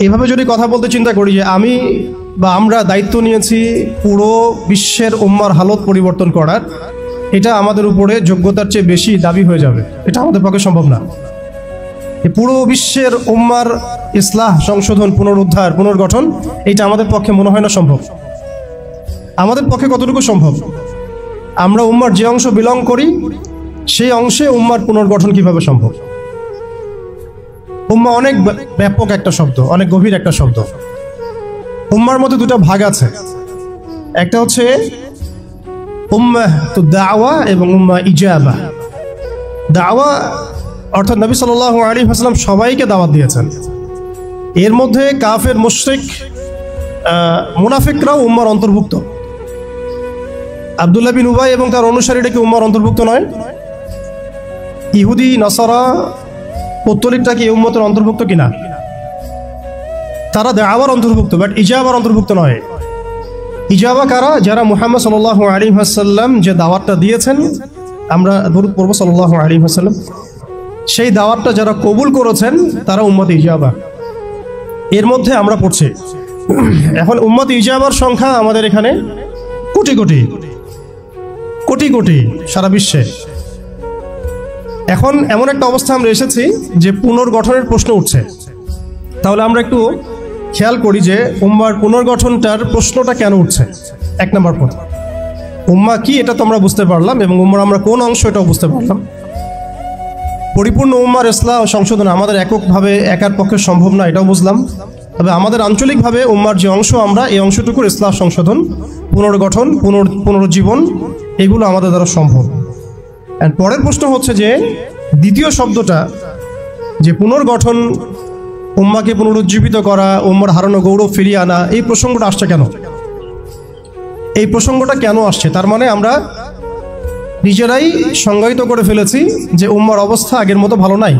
এভাবে যদি কথা বলতে চিন্তা করি যে আমি বা আমরা দায়িত্ব নিয়েছি পুরো বিশ্বের উম্মার হালত পরিবর্তন করার, এটা আমাদের উপরে যোগ্যতার চেয়ে বেশি দাবি হয়ে যাবে। এটা আমাদের পক্ষে সম্ভব না। পুরো বিশ্বের উম্মার ইসলাহ, সংশোধন, পুনরুদ্ধার, পুনর্গঠন, এটা আমাদের পক্ষে মনে হয় না সম্ভব। আমাদের পক্ষে কতটুকু সম্ভব? আমরা উম্মার যে অংশ বিলং করি সেই অংশে উম্মার পুনর্গঠন কিভাবে সম্ভব? উম্মা অনেক ব্যাপক একটা শব্দ, অনেক গভীর একটা শব্দ। উম্মার মধ্যে দুটো ভাগ আছে, একটা হচ্ছে উম্মাহ তো দাওয়া এবং উম্মাহ ইজাবা। দাওয়া অর্থাৎ নবী সাল্লাল্লাহু আলাইহি ওয়াসাল্লাম সবাইকে দাওয়াত দিয়েছেন। এর মধ্যে কাফের, মুশরিক, মুনাফিকরাও উম্মার অন্তর্ভুক্ত। আব্দুল্লাহ বিন উবাই এবং তার অনুসারীরা কি উম্মার অন্তর্ভুক্ত নয়? ইহুদি, নাসারা, পৌত্তলিকটা কি উম্মতের অন্তর্ভুক্ত কিনা? তারা দাওয়ার অন্তর্ভুক্ত, বাট ইজাবার অন্তর্ভুক্ত নয়। ইজাবা কারা? যারা মুহাম্মদ সাল্লাল্লাহু আলাইহি ওয়াসাল্লাম যে দাওয়াতটা দিয়েছেন, আমরা দরুদ পড়ব সাল্লাল্লাহু আলাইহি ওয়াসাল্লাম, সেই দাওয়াতটা যারা কবুল করেছেন তারা উম্মত ইজাবা। এর মধ্যে আমরা পড়ছি। এখন উম্মত ইজাবার সংখ্যা আমাদের এখানে কোটি কোটি কোটি কোটি সারা বিশ্বে। এখন এমন একটা অবস্থা আমরা এসেছি যে পুনর্গঠনের প্রশ্ন উঠছে। তাহলে আমরা একটু খেয়াল করি যে উম্মার পুনর্গঠনটার প্রশ্নটা কেন উঠছে। এক নম্বর কথা, উম্মা কি এটা তো আমরা বুঝতে পারলাম, এবং উম্মার আমরা কোন অংশ এটাও বুঝতে পারলাম। পরিপূর্ণ উম্মার ইসলাহ ও সংশোধন আমাদের এককভাবে একার পক্ষে সম্ভব না, এটাও বুঝলাম। তবে আমাদের আঞ্চলিকভাবে উম্মার যে অংশ, আমরা এই অংশটুকুর ইসলাহ, সংশোধন, পুনর্গঠন, পুনরুজ্জীবন, এগুলো আমাদের দ্বারা সম্ভব। পরের প্রশ্ন হচ্ছে যে দ্বিতীয় শব্দটা, যে পুনর্গঠন, উম্মাকে পুনরুজ্জীবিত করা, উম্মার হারানো গৌরব ফিরিয়ে আনা, এই প্রসঙ্গটা আসছে কেন? এই প্রসঙ্গটা কেন আসছে? তার মানে আমরা নিজেরাই সংজ্ঞায়িত করে ফেলেছি যে উম্মার অবস্থা আগের মতো ভালো নাই।